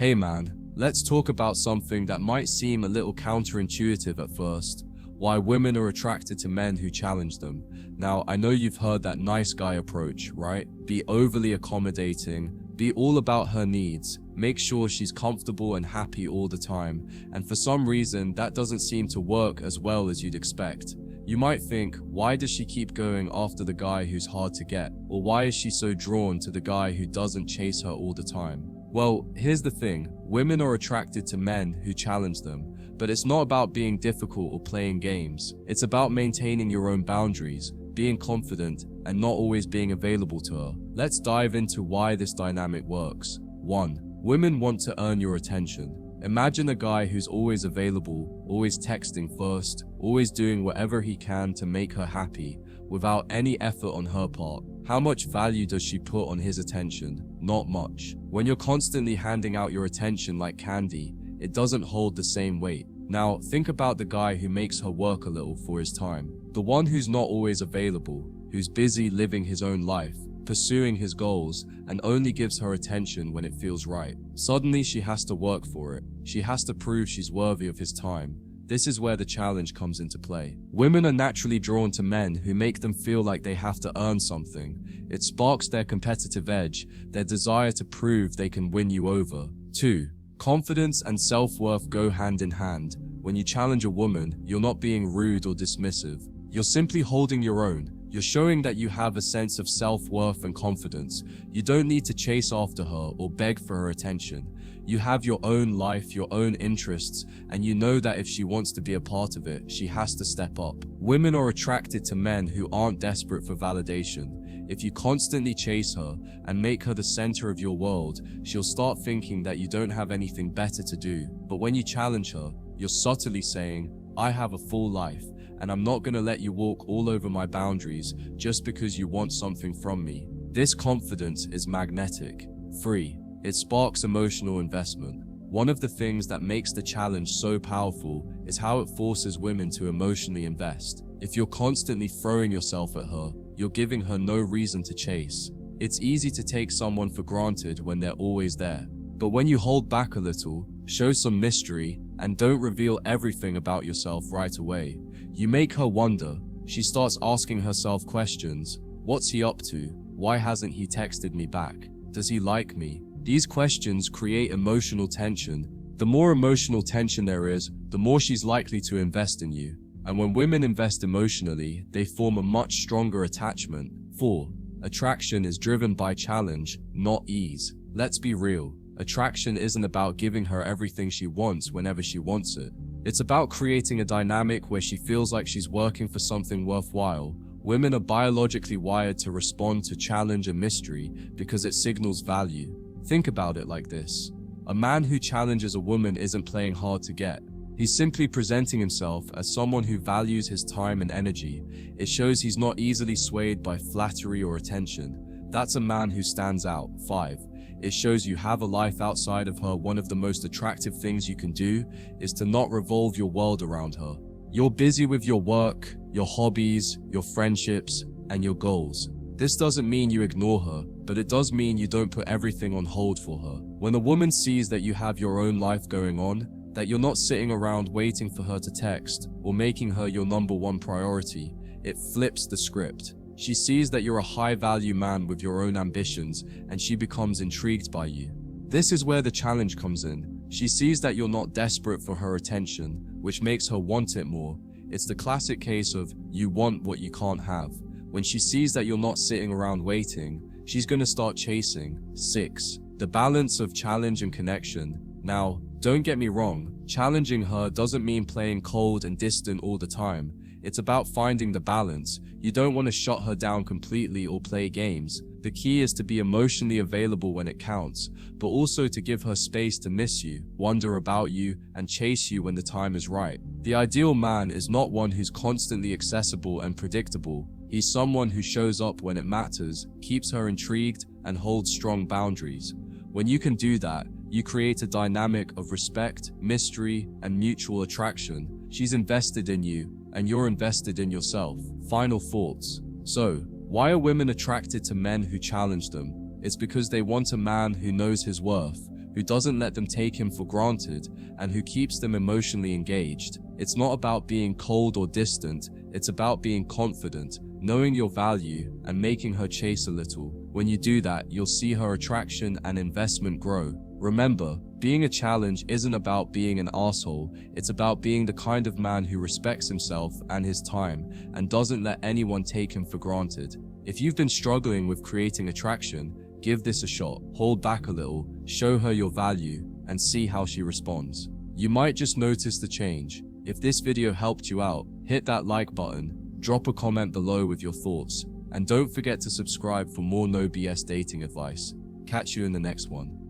Hey man, let's talk about something that might seem a little counterintuitive at first. Why women are attracted to men who challenge them. Now, I know you've heard that nice guy approach, right? Be overly accommodating, be all about her needs, make sure she's comfortable and happy all the time, and for some reason that doesn't seem to work as well as you'd expect. You might think, why does she keep going after the guy who's hard to get? Or why is she so drawn to the guy who doesn't chase her all the time? Well, here's the thing, women are attracted to men who challenge them. But it's not about being difficult or playing games. It's about maintaining your own boundaries, being confident, and not always being available to her. Let's dive into why this dynamic works. 1. Women want to earn your attention. Imagine a guy who's always available, always texting first, always doing whatever he can to make her happy, without any effort on her part. How much value does she put on his attention? Not much. When you're constantly handing out your attention like candy, it doesn't hold the same weight. Now, think about the guy who makes her work a little for his time. The one who's not always available, who's busy living his own life, pursuing his goals, and only gives her attention when it feels right. Suddenly, she has to work for it. She has to prove she's worthy of his time. This is where the challenge comes into play. Women are naturally drawn to men who make them feel like they have to earn something. It sparks their competitive edge, their desire to prove they can win you over. 2. Confidence and self-worth go hand in hand. When you challenge a woman, you're not being rude or dismissive. You're simply holding your own. You're showing that you have a sense of self-worth and confidence. You don't need to chase after her or beg for her attention. You have your own life, your own interests, and you know that if she wants to be a part of it, she has to step up. Women are attracted to men who aren't desperate for validation. If you constantly chase her and make her the center of your world, she'll start thinking that you don't have anything better to do. But when you challenge her, you're subtly saying, I have a full life, and I'm not gonna let you walk all over my boundaries just because you want something from me. This confidence is magnetic. 3. It sparks emotional investment. One of the things that makes the challenge so powerful is how it forces women to emotionally invest. If you're constantly throwing yourself at her, you're giving her no reason to chase. It's easy to take someone for granted when they're always there. But when you hold back a little, show some mystery, and don't reveal everything about yourself right away, you make her wonder. She starts asking herself questions. What's he up to? Why hasn't he texted me back? Does he like me? These questions create emotional tension. The more emotional tension there is, the more she's likely to invest in you. And when women invest emotionally, they form a much stronger attachment. 4. Attraction is driven by challenge, not ease. Let's be real. Attraction isn't about giving her everything she wants whenever she wants it. It's about creating a dynamic where she feels like she's working for something worthwhile. Women are biologically wired to respond to challenge and mystery because it signals value. Think about it like this. A man who challenges a woman isn't playing hard to get. He's simply presenting himself as someone who values his time and energy. It shows he's not easily swayed by flattery or attention. That's a man who stands out. 5. It shows you have a life outside of her. One of the most attractive things you can do is to not revolve your world around her. You're busy with your work, your hobbies, your friendships, and your goals. This doesn't mean you ignore her, but it does mean you don't put everything on hold for her. When a woman sees that you have your own life going on, that you're not sitting around waiting for her to text or making her your #1 priority, it flips the script. She sees that you're a high-value man with your own ambitions, and she becomes intrigued by you. This is where the challenge comes in. She sees that you're not desperate for her attention, which makes her want it more. It's the classic case of you want what you can't have. When she sees that you're not sitting around waiting, she's gonna start chasing. 6. The balance of challenge and connection. Now, don't get me wrong, challenging her doesn't mean playing cold and distant all the time. It's about finding the balance. You don't want to shut her down completely or play games. The key is to be emotionally available when it counts, but also to give her space to miss you, wonder about you, and chase you when the time is right. The ideal man is not one who's constantly accessible and predictable. He's someone who shows up when it matters, keeps her intrigued, and holds strong boundaries. When you can do that, you create a dynamic of respect, mystery, and mutual attraction. She's invested in you, and you're invested in yourself. Final thoughts. So, why are women attracted to men who challenge them? It's because they want a man who knows his worth, who doesn't let them take him for granted, and who keeps them emotionally engaged. It's not about being cold or distant, it's about being confident, knowing your value, and making her chase a little. When you do that, you'll see her attraction and investment grow. Remember, being a challenge isn't about being an asshole, it's about being the kind of man who respects himself and his time, and doesn't let anyone take him for granted. If you've been struggling with creating attraction, give this a shot. Hold back a little, show her your value, and see how she responds. You might just notice the change. If this video helped you out, hit that like button, drop a comment below with your thoughts, and don't forget to subscribe for more no BS dating advice. Catch you in the next one.